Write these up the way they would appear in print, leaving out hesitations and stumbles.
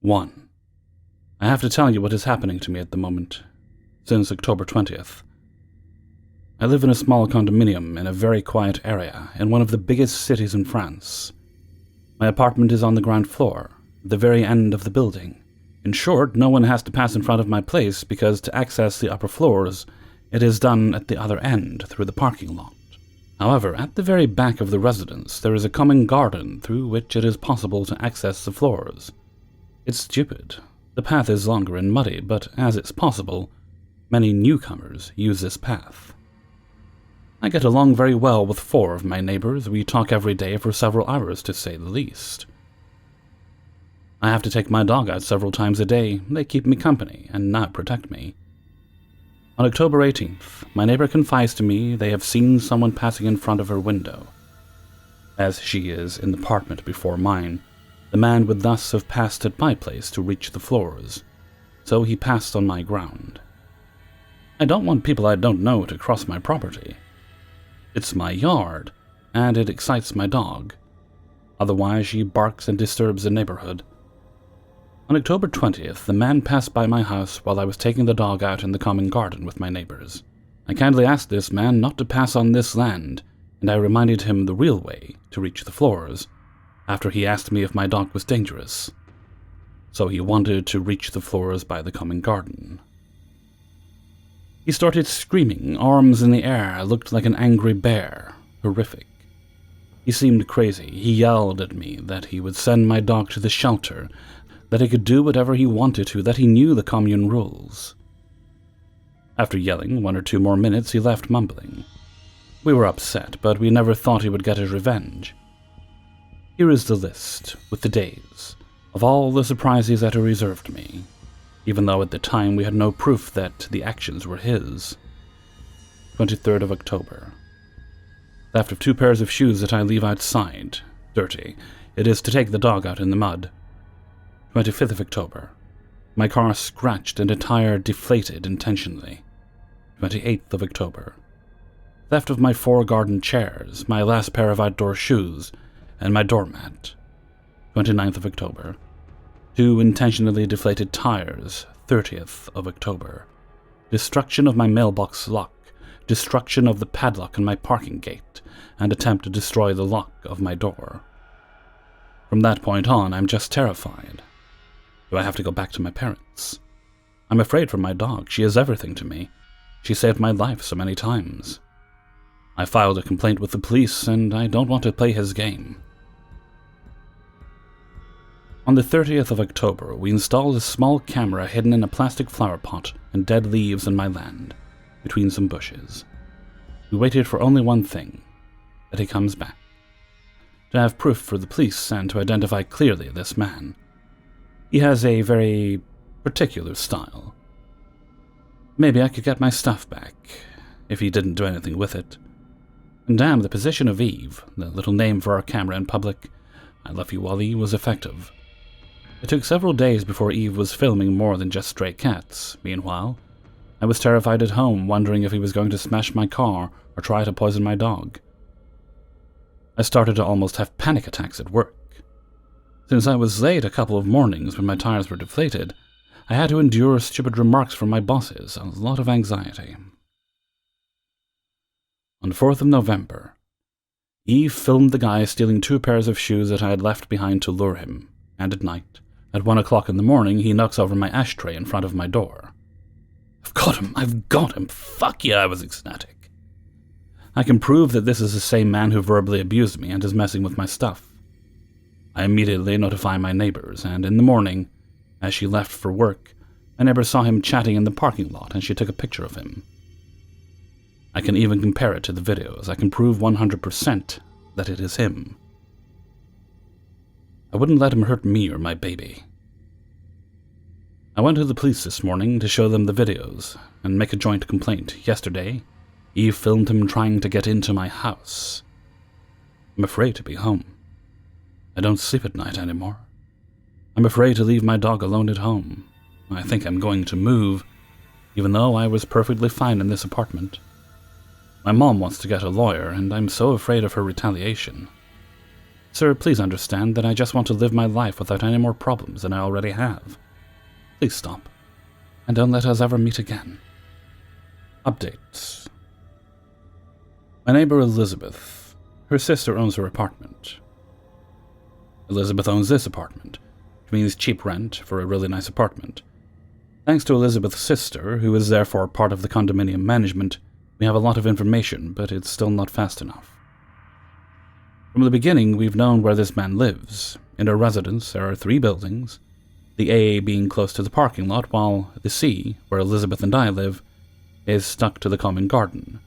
1. I have to tell you what is happening to me at the moment, since October 20th. I live in a small condominium in a very quiet area in one of the biggest cities in France. My apartment is on the ground floor, the very end of the building. In short, no one has to pass in front of my place because to access the upper floors, it is done at the other end through the parking lot. However, at the very back of the residence, there is a common garden through which it is possible to access the floors. It's stupid. The path is longer and muddy, but as it's possible, many newcomers use this path. I get along very well with 4 of my neighbors. We talk every day for several hours, to say the least. I have to take my dog out several times a day. They keep me company and not protect me. On October 18th, my neighbor confides to me they have seen someone passing in front of her window. As she is in the apartment before mine, the man would thus have passed at my place to reach the floors, so he passed on my ground. I don't want people I don't know to cross my property. It's my yard, and it excites my dog. Otherwise, she barks and disturbs the neighborhood. On October 20th, the man passed by my house while I was taking the dog out in the common garden with my neighbors. I kindly asked this man not to pass on this land, and I reminded him the real way to reach the floors, after he asked me if my dog was dangerous. So he wanted to reach the floors by the common garden. He started screaming, arms in the air, looked like an angry bear. Horrific. He seemed crazy. He yelled at me that he would send my dog to the shelter, that he could do whatever he wanted to, that he knew the commune rules. After yelling 1 or 2 more minutes, he left mumbling. We were upset, but we never thought he would get his revenge. Here is the list, with the days, of all the surprises that he reserved me, even though at the time we had no proof that the actions were his. 23rd of October. Theft of 2 pairs of shoes that I leave outside, dirty. It is to take the dog out in the mud. 25th of October. My car scratched and a tire deflated intentionally. 28th of October. Theft of my 4 garden chairs, my last pair of outdoor shoes, and my doormat. 29th of October. 2 intentionally deflated tires. 30th of October. Destruction of my mailbox lock. Destruction of the padlock in my parking gate, and attempt to destroy the lock of my door. From that point on, I'm just terrified. Do I have to go back to my parents? I'm afraid for my dog. She is everything to me. She saved my life so many times. I filed a complaint with the police, and I don't want to play his game. On the 30th of October, we installed a small camera hidden in a plastic flower pot and dead leaves in my land, between some bushes. We waited for only one thing, that he comes back. To have proof for the police and to identify clearly this man. He has a very particular style. Maybe I could get my stuff back, if he didn't do anything with it. And damn, the position of Eve, the little name for our camera in public, I love you, Wally, was effective. It took several days before Eve was filming more than just stray cats. Meanwhile, I was terrified at home, wondering if he was going to smash my car or try to poison my dog. I started to almost have panic attacks at work. Since I was late a couple of mornings when my tires were deflated, I had to endure stupid remarks from my bosses, a lot of anxiety. On the 4th of November, Eve filmed the guy stealing 2 pairs of shoes that I had left behind to lure him, and at night, at 1 o'clock in the morning, he knocks over my ashtray in front of my door. I've got him, fuck yeah, I was ecstatic. I can prove that this is the same man who verbally abused me and is messing with my stuff. I immediately notify my neighbors, and in the morning, as she left for work, my neighbor saw him chatting in the parking lot and she took a picture of him. I can even compare it to the videos. I can prove 100% that it is him. I wouldn't let him hurt me or my baby. I went to the police this morning to show them the videos and make a joint complaint. Yesterday, Eve filmed him trying to get into my house. I'm afraid to be home. I don't sleep at night anymore. I'm afraid to leave my dog alone at home. I think I'm going to move, even though I was perfectly fine in this apartment. My mom wants to get a lawyer, and I'm so afraid of her retaliation. Sir, please understand that I just want to live my life without any more problems than I already have. Please stop, and don't let us ever meet again. Updates. My neighbor Elizabeth. Her sister owns her apartment. Elizabeth owns this apartment, which means cheap rent for a really nice apartment. Thanks to Elizabeth's sister, who is therefore part of the condominium management, we have a lot of information, but it's still not fast enough. From the beginning, we've known where this man lives. In her residence, there are 3 buildings, the A being close to the parking lot, while the C, where Elizabeth and I live, is stuck to the common garden.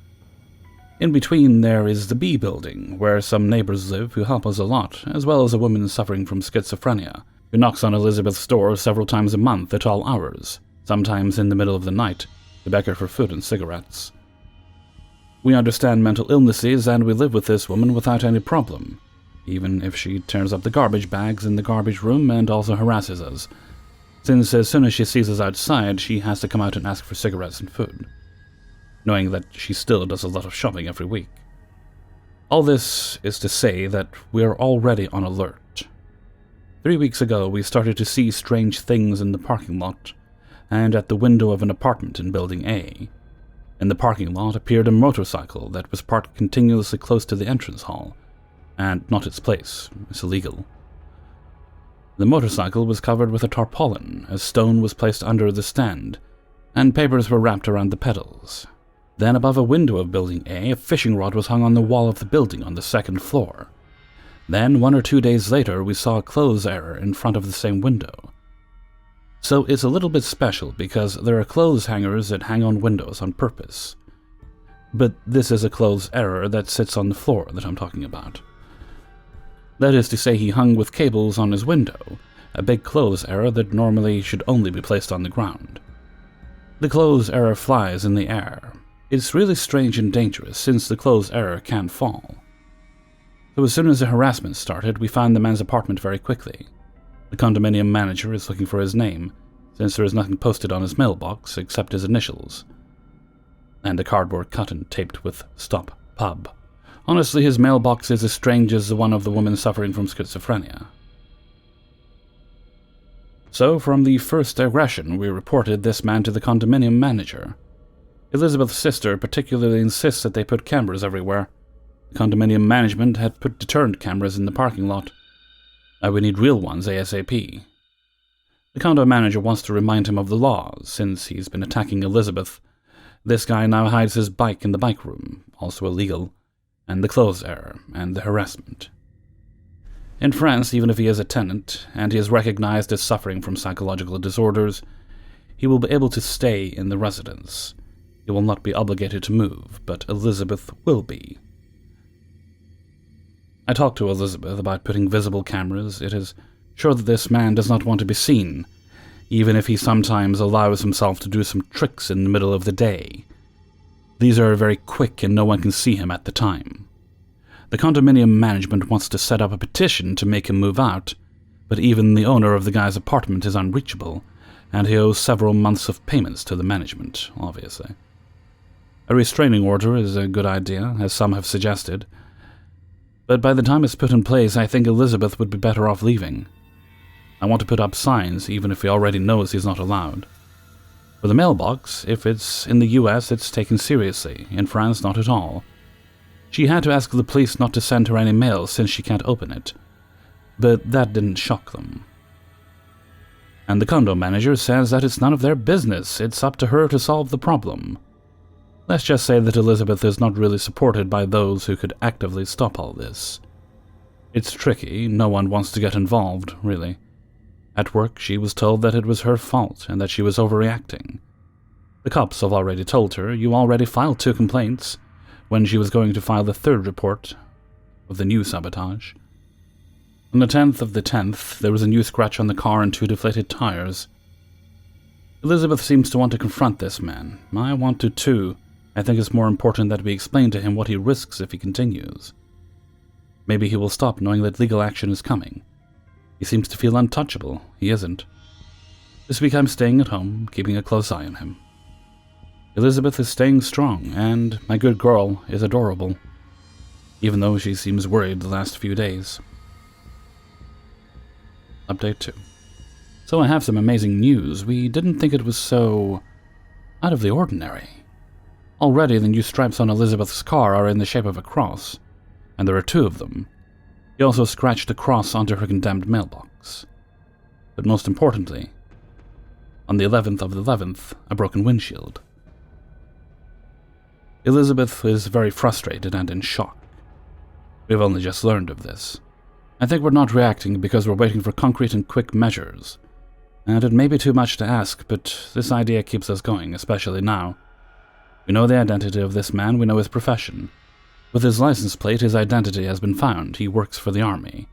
In between, there is the B building, where some neighbors live who help us a lot, as well as a woman suffering from schizophrenia, who knocks on Elizabeth's door several times a month at all hours, sometimes in the middle of the night, to beg her for food and cigarettes. We understand mental illnesses, and we live with this woman without any problem, even if she tears up the garbage bags in the garbage room and also harasses us, since as soon as she sees us outside, she has to come out and ask for cigarettes and food, knowing that she still does a lot of shopping every week. All this is to say that we are already on alert. 3 weeks ago, we started to see strange things in the parking lot and at the window of an apartment in Building A. In the parking lot appeared a motorcycle that was parked continuously close to the entrance hall, and not its place. It's illegal. The motorcycle was covered with a tarpaulin, a stone was placed under the stand, and papers were wrapped around the pedals. Then above a window of Building A, a fishing rod was hung on the wall of the building on the 2nd floor. Then, 1 or 2 days later, we saw a clothes error in front of the same window. So it's a little bit special because there are clothes hangers that hang on windows on purpose. But this is a clothes error that sits on the floor that I'm talking about. That is to say, he hung with cables on his window, a big clothes error that normally should only be placed on the ground. The clothes error flies in the air. It's really strange and dangerous since the clothes error can fall. So as soon as the harassment started, we found the man's apartment very quickly. The condominium manager is looking for his name, since there is nothing posted on his mailbox except his initials, and a cardboard cut and taped with "Stop Pub." Honestly, his mailbox is as strange as the one of the woman suffering from schizophrenia. So, from the first aggression, we reported this man to the condominium manager. Elizabeth's sister particularly insists that they put cameras everywhere. The condominium management had put deterrent cameras in the parking lot. Now we need real ones ASAP. The condo manager wants to remind him of the law, since he's been attacking Elizabeth. This guy now hides his bike in the bike room, also illegal, and the clothes error, and the harassment. In France, even if he is a tenant, and he is recognized as suffering from psychological disorders, he will be able to stay in the residence. He will not be obligated to move, but Elizabeth will be. I talked to Elizabeth about putting visible cameras. It is sure that this man does not want to be seen, even if he sometimes allows himself to do some tricks in the middle of the day. These are very quick and no one can see him at the time. The condominium management wants to set up a petition to make him move out, but even the owner of the guy's apartment is unreachable, and he owes several months of payments to the management, obviously. A restraining order is a good idea, as some have suggested, but by the time it's put in place, I think Elizabeth would be better off leaving. I want to put up signs, even if he already knows he's not allowed. For the mailbox, if it's in the US, it's taken seriously. In France, not at all. She had to ask the police not to send her any mail since she can't open it. But that didn't shock them. And the condo manager says that it's none of their business. It's up to her to solve the problem. Let's just say that Elizabeth is not really supported by those who could actively stop all this. It's tricky, no one wants to get involved, really. At work, she was told that it was her fault and that she was overreacting. The cops have already told her, "You already filed 2 complaints," when she was going to file the 3rd report of the new sabotage. On the 10th of the 10th, there was a new scratch on the car and 2 deflated tires. Elizabeth seems to want to confront this man. I want to too. I think it's more important that we explain to him what he risks if he continues. Maybe he will stop knowing that legal action is coming. He seems to feel untouchable. He isn't. This week I'm staying at home, keeping a close eye on him. Elizabeth is staying strong, and my good girl is adorable, even though she seems worried the last few days. Update 2. So I have some amazing news. We didn't think it was so out of the ordinary. Already the new stripes on Elizabeth's car are in the shape of a cross, and there are 2 of them. He also scratched a cross onto her condemned mailbox. But most importantly, on the 11th of the 11th, a broken windshield. Elizabeth is very frustrated and in shock. We've only just learned of this. I think we're not reacting because we're waiting for concrete and quick measures. And it may be too much to ask, but this idea keeps us going, especially now. We know the identity of this man, we know his profession. With his license plate, his identity has been found. He works for the army.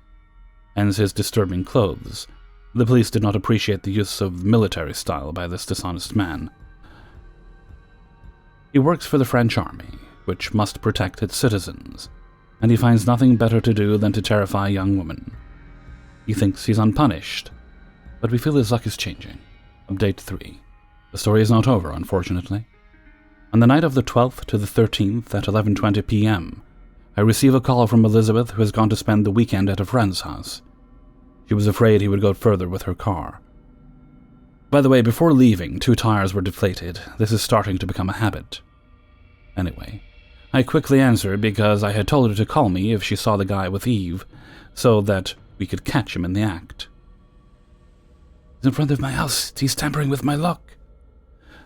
Hence his disturbing clothes. The police did not appreciate the use of military style by this dishonest man. He works for the French army, which must protect its citizens, and he finds nothing better to do than to terrify a young woman. He thinks he's unpunished, but we feel his luck is changing. Update 3. The story is not over, unfortunately. On the night of the 12th to the 13th at 11:20 p.m., I receive a call from Elizabeth, who has gone to spend the weekend at a friend's house. She was afraid he would go further with her car. By the way, before leaving, 2 tires were deflated. This is starting to become a habit. Anyway, I quickly answered because I had told her to call me if she saw the guy with Eve, so that we could catch him in the act. He's in front of my house. He's tampering with my lock.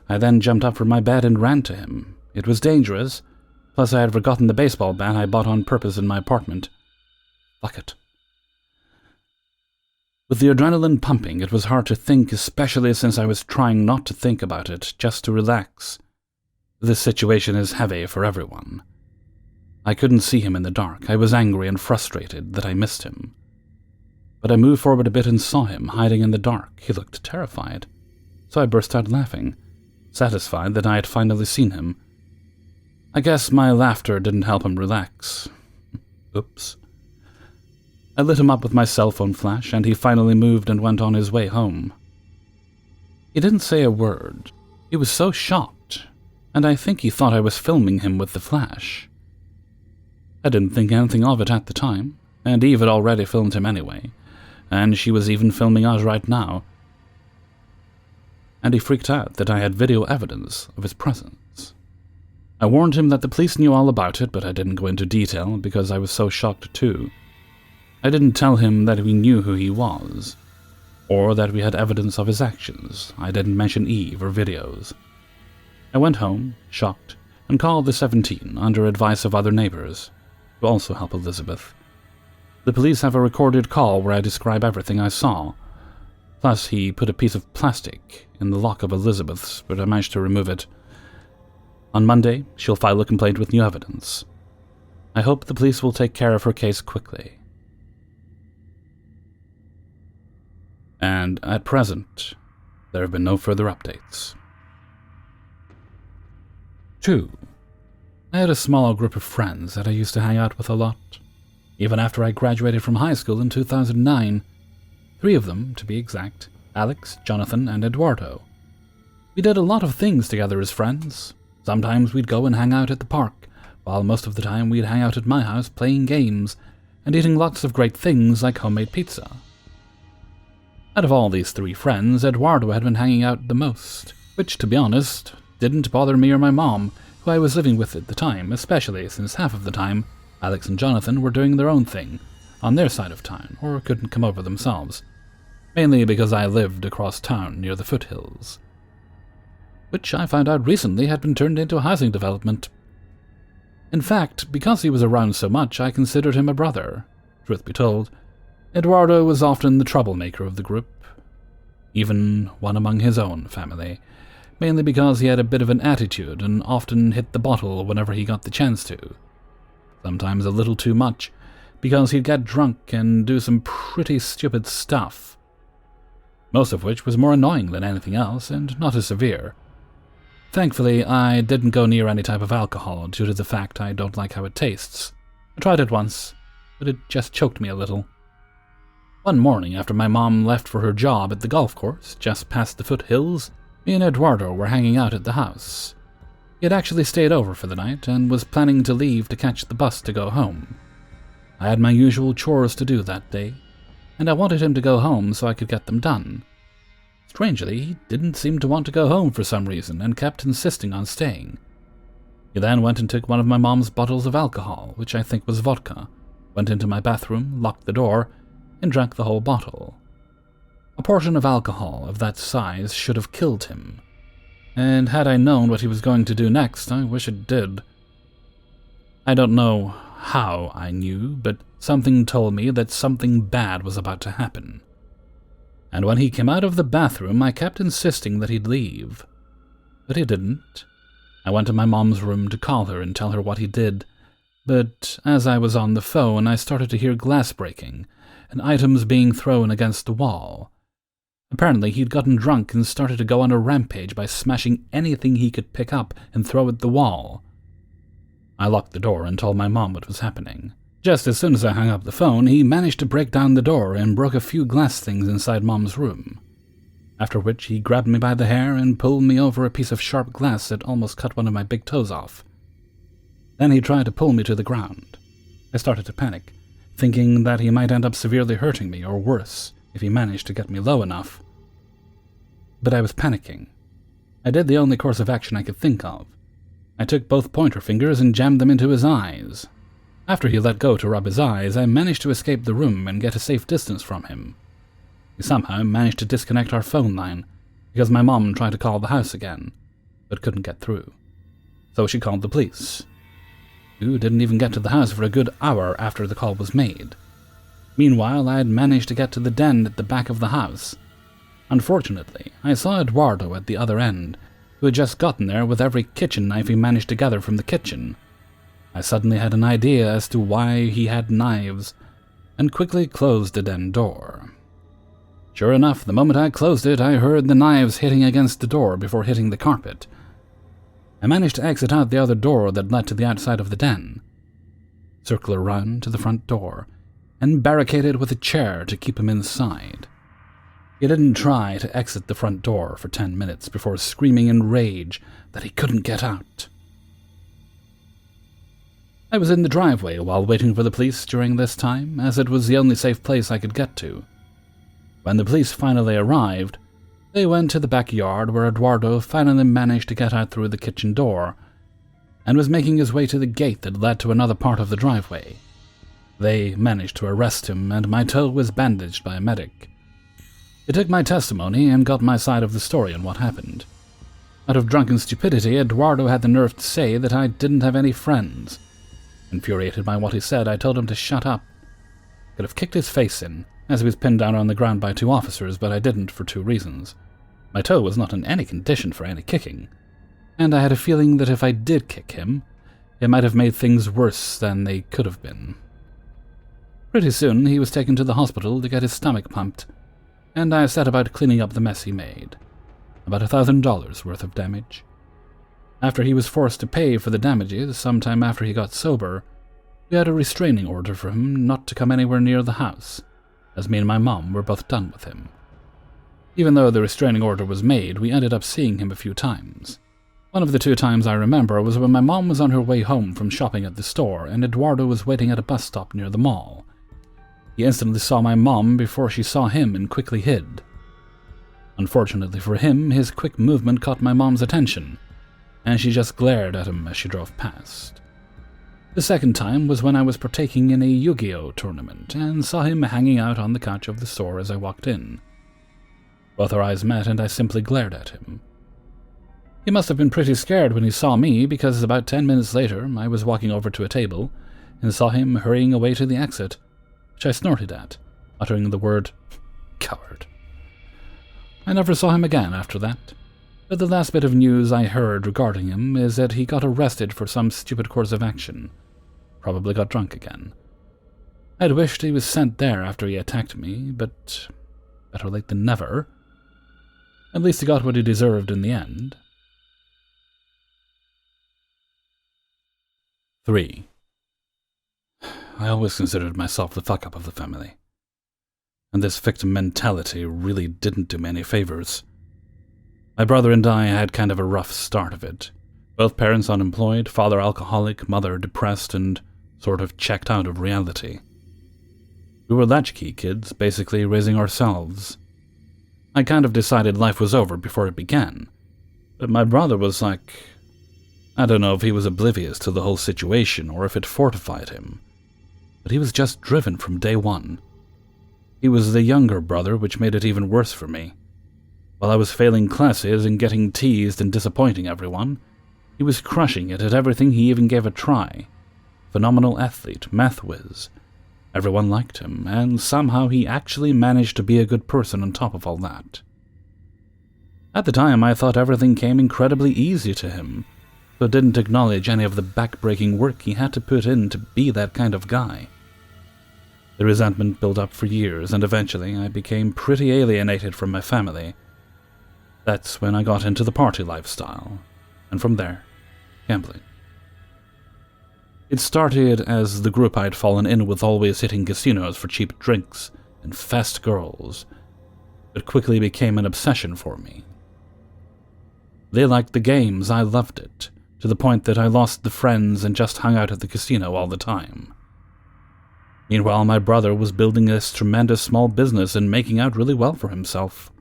I then jumped up from my bed and ran to him. It was dangerous, plus I had forgotten the baseball bat I bought on purpose in my apartment. Fuck it. With the adrenaline pumping, it was hard to think, especially since I was trying not to think about it, just to relax. This situation is heavy for everyone. I couldn't see him in the dark. I was angry and frustrated that I missed him. But I moved forward a bit and saw him, hiding in the dark. He looked terrified. So I burst out laughing, satisfied that I had finally seen him. I guess my laughter didn't help him relax. Oops. I lit him up with my cell phone flash, and he finally moved and went on his way home. He didn't say a word. He was so shocked, and I think he thought I was filming him with the flash. I didn't think anything of it at the time, and Eve had already filmed him anyway, and she was even filming us right now. And he freaked out that I had video evidence of his presence. I warned him that the police knew all about it, but I didn't go into detail because I was so shocked too. I didn't tell him that we knew who he was, or that we had evidence of his actions. I didn't mention Eve or videos. I went home, shocked, and called the 17 under advice of other neighbors, who also help Elizabeth. The police have a recorded call where I describe everything I saw. Plus, he put a piece of plastic in the lock of Elizabeth's, but I managed to remove it. On Monday, she'll file a complaint with new evidence. I hope the police will take care of her case quickly. And at present, there have been no further updates. 2. I had a small group of friends that I used to hang out with a lot, even after I graduated from high school in 2009. 3 of them, to be exact: Alex, Jonathan, and Eduardo. We did a lot of things together as friends. Sometimes we'd go and hang out at the park, while most of the time we'd hang out at my house playing games and eating lots of great things like homemade pizza. Out of all these 3 friends, Eduardo had been hanging out the most, which, to be honest, didn't bother me or my mom, who I was living with at the time, especially since half of the time Alex and Jonathan were doing their own thing, on their side of town, or couldn't come over themselves, mainly because I lived across town near the foothills, which I found out recently had been turned into a housing development. In fact, because he was around so much, I considered him a brother. Truth be told, Eduardo was often the troublemaker of the group, even one among his own family, mainly because he had a bit of an attitude and often hit the bottle whenever he got the chance to. Sometimes a little too much, because he'd get drunk and do some pretty stupid stuff, most of which was more annoying than anything else and not as severe. Thankfully, I didn't go near any type of alcohol due to the fact I don't like how it tastes. I tried it once, but it just choked me a little. One morning after my mom left for her job at the golf course just past the foothills, me and Eduardo were hanging out at the house. He had actually stayed over for the night and was planning to leave to catch the bus to go home. I had my usual chores to do that day: and I wanted him to go home so I could get them done. Strangely, he didn't seem to want to go home for some reason and kept insisting on staying. He then went and took one of my mom's bottles of alcohol, which I think was vodka, went into my bathroom, locked the door, and drank the whole bottle. A portion of alcohol of that size should have killed him, and had I known what he was going to do next, I wish it did. I don't know how I knew, but something told me that something bad was about to happen. And when he came out of the bathroom, I kept insisting that he'd leave. But he didn't. I went to my mom's room to call her and tell her what he did, but as I was on the phone, I started to hear glass breaking and items being thrown against the wall. Apparently, he'd gotten drunk and started to go on a rampage by smashing anything he could pick up and throw at the wall. I locked the door and told my mom what was happening. Just as soon as I hung up the phone, he managed to break down the door and broke a few glass things inside Mom's room. After which he grabbed me by the hair and pulled me over a piece of sharp glass that almost cut one of my big toes off. Then he tried to pull me to the ground. I started to panic, thinking that he might end up severely hurting me, or worse, if he managed to get me low enough. But I was panicking. I did the only course of action I could think of. I took both pointer fingers and jammed them into his eyes. After he let go to rub his eyes, I managed to escape the room and get a safe distance from him. He somehow managed to disconnect our phone line, because my mom tried to call the house again, but couldn't get through. So she called the police, who didn't even get to the house for a good hour after the call was made. Meanwhile, I had managed to get to the den at the back of the house. Unfortunately, I saw Eduardo at the other end, who had just gotten there with every kitchen knife he managed to gather from the kitchen. I suddenly had an idea as to why he had knives, and quickly closed the den door. Sure enough, the moment I closed it, I heard the knives hitting against the door before hitting the carpet. I managed to exit out the other door that led to the outside of the den, circle around to the front door, and barricade it with a chair to keep him inside. He didn't try to exit the front door for 10 minutes before screaming in rage that he couldn't get out. I was in the driveway while waiting for the police during this time, as it was the only safe place I could get to. When the police finally arrived, they went to the backyard where Eduardo finally managed to get out through the kitchen door, and was making his way to the gate that led to another part of the driveway. They managed to arrest him, and my toe was bandaged by a medic. He took my testimony and got my side of the story on what happened. Out of drunken stupidity, Eduardo had the nerve to say that I didn't have any friends. Infuriated by what he said, I told him to shut up. I could have kicked his face in, as he was pinned down on the ground by 2 officers, but I didn't for 2 reasons. My toe was not in any condition for any kicking, and I had a feeling that if I did kick him, it might have made things worse than they could have been. Pretty soon, he was taken to the hospital to get his stomach pumped, and I set about cleaning up the mess he made. About $1,000 worth of damage. After he was forced to pay for the damages sometime after he got sober, we had a restraining order for him not to come anywhere near the house, as me and my mom were both done with him. Even though the restraining order was made, we ended up seeing him a few times. One of the 2 times I remember was when my mom was on her way home from shopping at the store and Eduardo was waiting at a bus stop near the mall. He instantly saw my mom before she saw him and quickly hid. Unfortunately for him, his quick movement caught my mom's attention, and she just glared at him as she drove past. The second time was when I was partaking in a Yu-Gi-Oh! Tournament and saw him hanging out on the couch of the store as I walked in. Both our eyes met and I simply glared at him. He must have been pretty scared when he saw me, because about 10 minutes later I was walking over to a table and saw him hurrying away to the exit, which I snorted at, uttering the word, "Coward." I never saw him again after that, but the last bit of news I heard regarding him is that he got arrested for some stupid course of action. Probably got drunk again. I'd wished he was sent there after he attacked me, but better late than never. At least he got what he deserved in the end. 3. I always considered myself the fuck-up of the family, and this victim mentality really didn't do me any favors. My brother and I had kind of a rough start of it. Both parents unemployed, father alcoholic, mother depressed, and sort of checked out of reality. We were latchkey kids, basically raising ourselves. I kind of decided life was over before it began, but my brother was like... I don't know if he was oblivious to the whole situation or if it fortified him, but he was just driven from day one. He was the younger brother, which made it even worse for me. While I was failing classes and getting teased and disappointing everyone, he was crushing it at everything he even gave a try. Phenomenal athlete, math whiz. Everyone liked him, and somehow he actually managed to be a good person on top of all that. At the time, I thought everything came incredibly easy to him, but didn't acknowledge any of the back-breaking work he had to put in to be that kind of guy. The resentment built up for years, and eventually I became pretty alienated from my family. That's when I got into the party lifestyle, and from there, gambling. It started as the group I'd fallen in with always hitting casinos for cheap drinks and fast girls, but quickly became an obsession for me. They liked the games, I loved it, to the point that I lost the friends and just hung out at the casino all the time. Meanwhile, my brother was building this tremendous small business and making out really well for himself.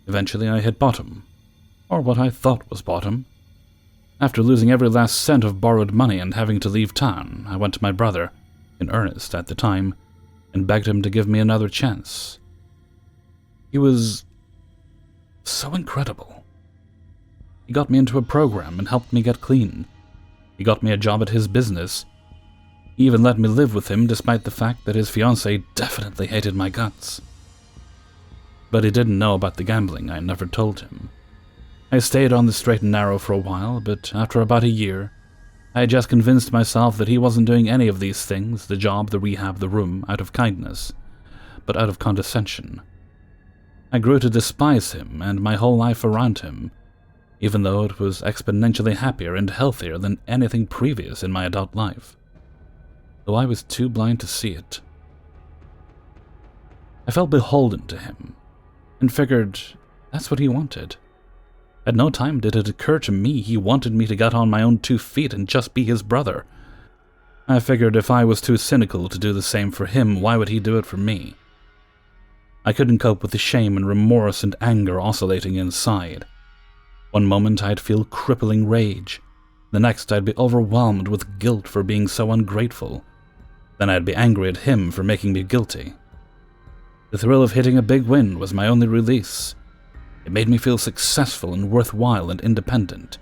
Eventually, I hit bottom, or what I thought was bottom. After losing every last cent of borrowed money and having to leave town, I went to my brother, in earnest at the time, and begged him to give me another chance. He was so incredible. He got me into a program and helped me get clean. He got me a job at his business. He even let me live with him despite the fact that his fiancée definitely hated my guts. But he didn't know about the gambling. I never told him. I stayed on the straight and narrow for a while, but after about a year, I had just convinced myself that he wasn't doing any of these things, the job, the rehab, the room, out of kindness, but out of condescension. I grew to despise him and my whole life around him, even though it was exponentially happier and healthier than anything previous in my adult life, though I was too blind to see it. I felt beholden to him, and figured that's what he wanted. At no time did it occur to me he wanted me to get on my own 2 feet and just be his brother. I figured if I was too cynical to do the same for him, why would he do it for me? I couldn't cope with the shame and remorse and anger oscillating inside. One moment I'd feel crippling rage. The next I'd be overwhelmed with guilt for being so ungrateful. Then I'd be angry at him for making me guilty. The thrill of hitting a big win was my only release. It made me feel successful and worthwhile and independent,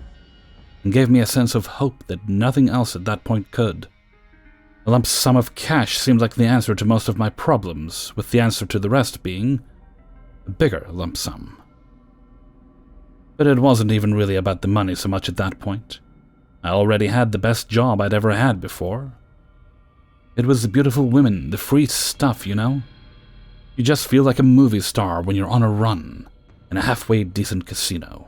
and gave me a sense of hope that nothing else at that point could. A lump sum of cash seemed like the answer to most of my problems, with the answer to the rest being a bigger lump sum. But it wasn't even really about the money so much at that point. I already had the best job I'd ever had before. It was the beautiful women, the free stuff, you know? You just feel like a movie star when you're on a run in a halfway decent casino.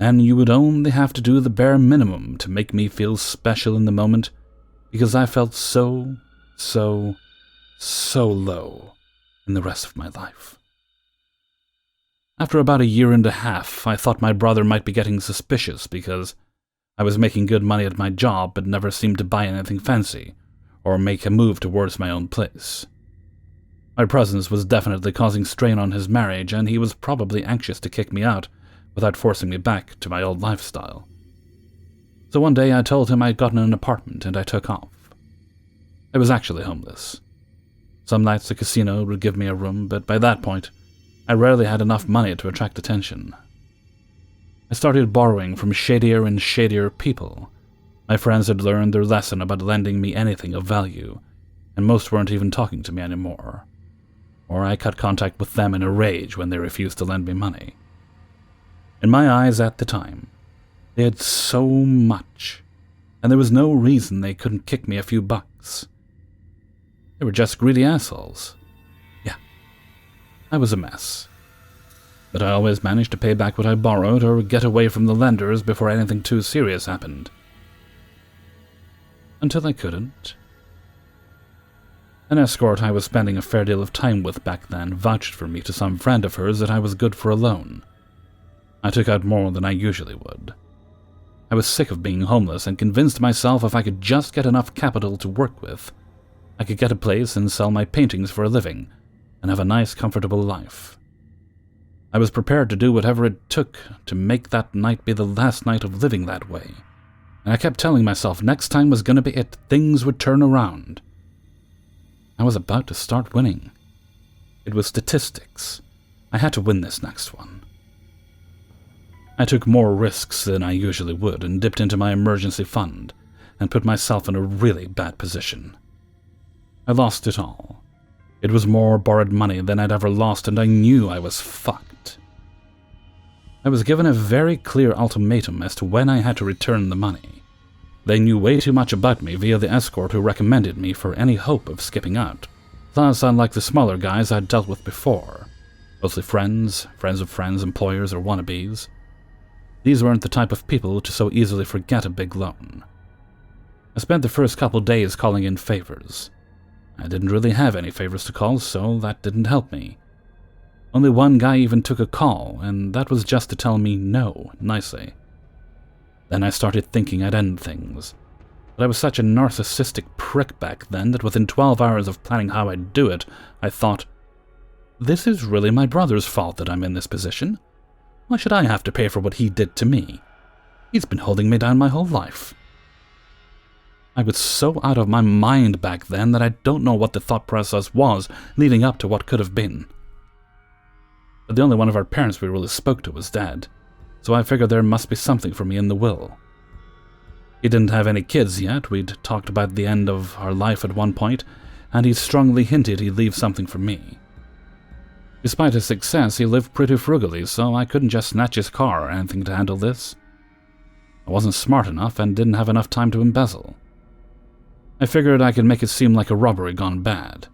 And you would only have to do the bare minimum to make me feel special in the moment, because I felt so low in the rest of my life. After about 1.5 years, I thought my brother might be getting suspicious because I was making good money at my job but never seemed to buy anything fancy or make a move towards my own place. My presence was definitely causing strain on his marriage, and he was probably anxious to kick me out without forcing me back to my old lifestyle. So one day I told him I'd gotten an apartment and I took off. I was actually homeless. Some nights the casino would give me a room, but by that point, I rarely had enough money to attract attention. I started borrowing from shadier and shadier people. My friends had learned their lesson about lending me anything of value, and most weren't even talking to me anymore. Or I cut contact with them in a rage when they refused to lend me money. In my eyes at the time, they had so much, and there was no reason they couldn't kick me a few bucks. They were just greedy assholes. Yeah, I was a mess. But I always managed to pay back what I borrowed or get away from the lenders before anything too serious happened. Until I couldn't. An escort I was spending a fair deal of time with back then vouched for me to some friend of hers that I was good for a loan. I took out more than I usually would. I was sick of being homeless and convinced myself if I could just get enough capital to work with, I could get a place and sell my paintings for a living and have a nice, comfortable life. I was prepared to do whatever it took to make that night be the last night of living that way. And I kept telling myself next time was going to be it. Things would turn around. I was about to start winning. It was statistics. I had to win this next one. I took more risks than I usually would and dipped into my emergency fund and put myself in a really bad position. I lost it all. It was more borrowed money than I'd ever lost, and I knew I was fucked. I was given a very clear ultimatum as to when I had to return the money. They knew way too much about me via the escort who recommended me for any hope of skipping out. Plus, unlike the smaller guys I'd dealt with before, mostly friends of friends, employers, or wannabes, these weren't the type of people to so easily forget a big loan. I spent the first couple days calling in favors. I didn't really have any favors to call, so that didn't help me. Only one guy even took a call, and that was just to tell me no, nicely. Then I started thinking I'd end things. But I was such a narcissistic prick back then that within 12 hours of planning how I'd do it, I thought, this is really my brother's fault that I'm in this position. Why should I have to pay for what he did to me? He's been holding me down my whole life. I was so out of my mind back then that I don't know what the thought process was leading up to what could have been. But the only one of our parents we really spoke to was Dad, so I figured there must be something for me in the will. He didn't have any kids yet. We'd talked about the end of our life at one point, and he'd strongly hinted he'd leave something for me. Despite his success, he lived pretty frugally, so I couldn't just snatch his car or anything to handle this. I wasn't smart enough and didn't have enough time to embezzle. I figured I could make it seem like a robbery gone bad.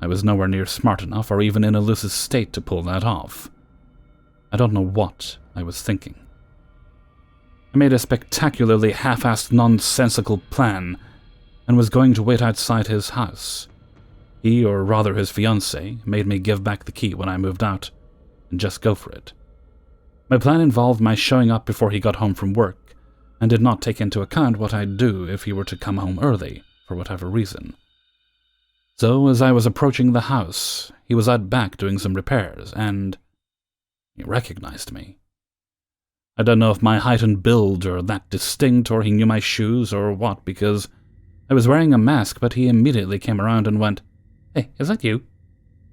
I was nowhere near smart enough or even in a lucid state to pull that off. I don't know what I was thinking. I made a spectacularly half-assed nonsensical plan and was going to wait outside his house. He, or rather his fiancée, made me give back the key when I moved out and just go for it. My plan involved my showing up before he got home from work and did not take into account what I'd do if he were to come home early, for whatever reason. So, as I was approaching the house, he was out back doing some repairs, and he recognized me. I don't know if my height and build are that distinct, or he knew my shoes, or what, because I was wearing a mask, but he immediately came around and went, "Hey, is that you?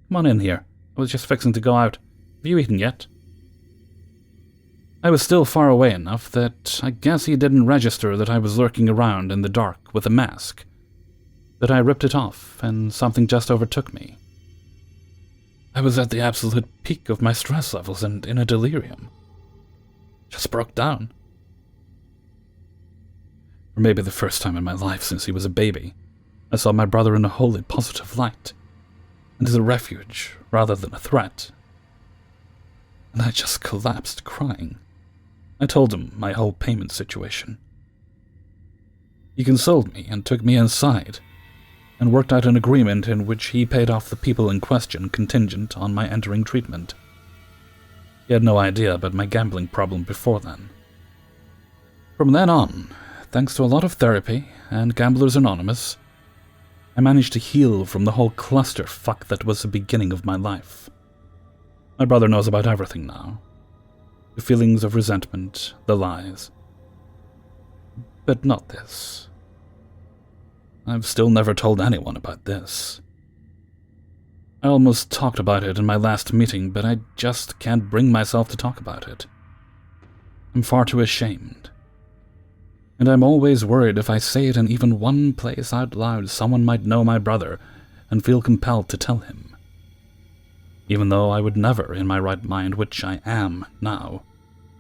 Come on in here. I was just fixing to go out. Have you eaten yet?" I was still far away enough that I guess he didn't register that I was lurking around in the dark with a mask. That I ripped it off, and something just overtook me. I was at the absolute peak of my stress levels and in a delirium. Just broke down. For maybe the first time in my life since he was a baby, I saw my brother in a wholly positive light, and as a refuge rather than a threat. And I just collapsed crying. I told him my whole payment situation. He consoled me and took me inside, and worked out an agreement in which he paid off the people in question contingent on my entering treatment. He had no idea about my gambling problem before then. From then on, thanks to a lot of therapy and Gamblers Anonymous, I managed to heal from the whole clusterfuck that was the beginning of my life. My brother knows about everything now. The feelings of resentment, the lies. But not this. I've still never told anyone about this. I almost talked about it in my last meeting, but I just can't bring myself to talk about it. I'm far too ashamed. And I'm always worried if I say it in even one place out loud, someone might know my brother and feel compelled to tell him. Even though I would never, in my right mind, which I am now,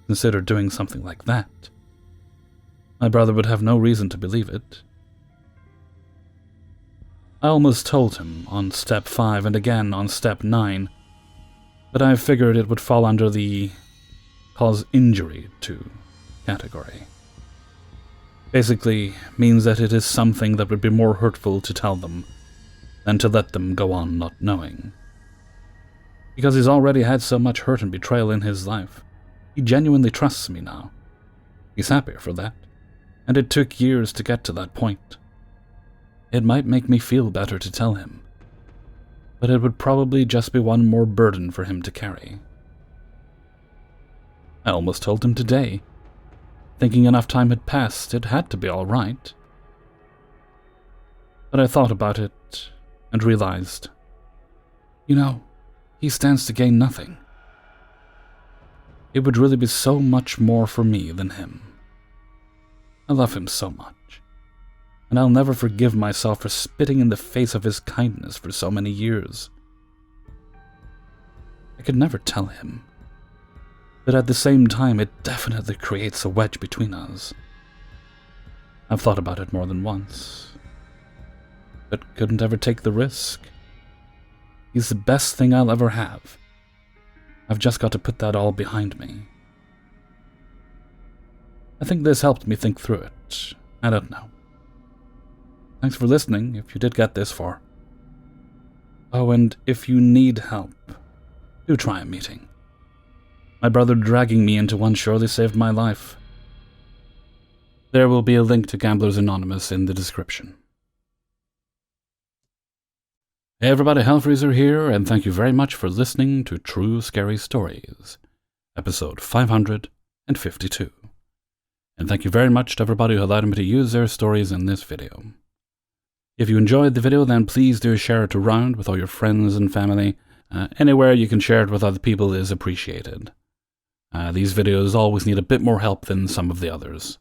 consider doing something like that. My brother would have no reason to believe it. I almost told him on step 5 and again on step 9, but I figured it would fall under the cause injury to category. Basically means that it is something that would be more hurtful to tell them than to let them go on not knowing. Because he's already had so much hurt and betrayal in his life, he genuinely trusts me now. He's happier for that, and it took years to get to that point. It might make me feel better to tell him, but it would probably just be one more burden for him to carry. I almost told him today, thinking enough time had passed, it had to be all right. But I thought about it and realized, he stands to gain nothing. It would really be so much more for me than him. I love him so much, and I'll never forgive myself for spitting in the face of his kindness for so many years. I could never tell him, but at the same time it definitely creates a wedge between us. I've thought about it more than once, but couldn't ever take the risk. He's the best thing I'll ever have. I've just got to put that all behind me. I think this helped me think through it. I don't know. Thanks for listening, if you did get this far. Oh, and if you need help, do try a meeting. My brother dragging me into one surely saved my life. There will be a link to Gamblers Anonymous in the description. Hey everybody, Hellfreezer here, and thank you very much for listening to True Scary Stories, episode 552. And thank you very much to everybody who allowed me to use their stories in this video. If you enjoyed the video, then please do share it around with all your friends and family. Anywhere you can share it with other people is appreciated. These videos always need a bit more help than some of the others.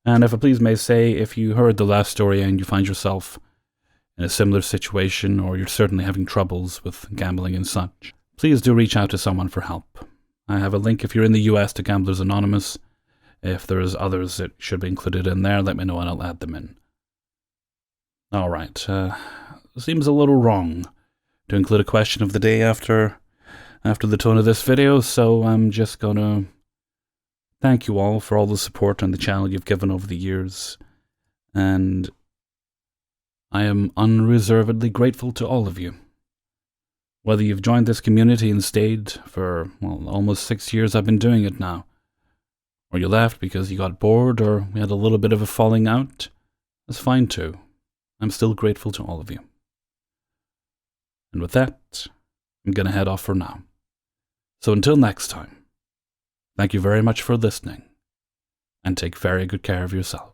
And if I please may say, if you heard the last story and you find yourself in a similar situation, or you're certainly having troubles with gambling and such, please do reach out to someone for help. I have a link if you're in the US to Gamblers Anonymous. If there's others that should be included in there, let me know and I'll add them in. Alright, seems a little wrong to include a question of the day after the tone of this video, so I'm just gonna thank you all for all the support on the channel you've given over the years, and I am unreservedly grateful to all of you. Whether you've joined this community and stayed for, almost 6 years I've been doing it now, or you left because you got bored or we had a little bit of a falling out, that's fine too. I'm still grateful to all of you. And with that, I'm gonna head off for now. So until next time, thank you very much for listening, and take very good care of yourself.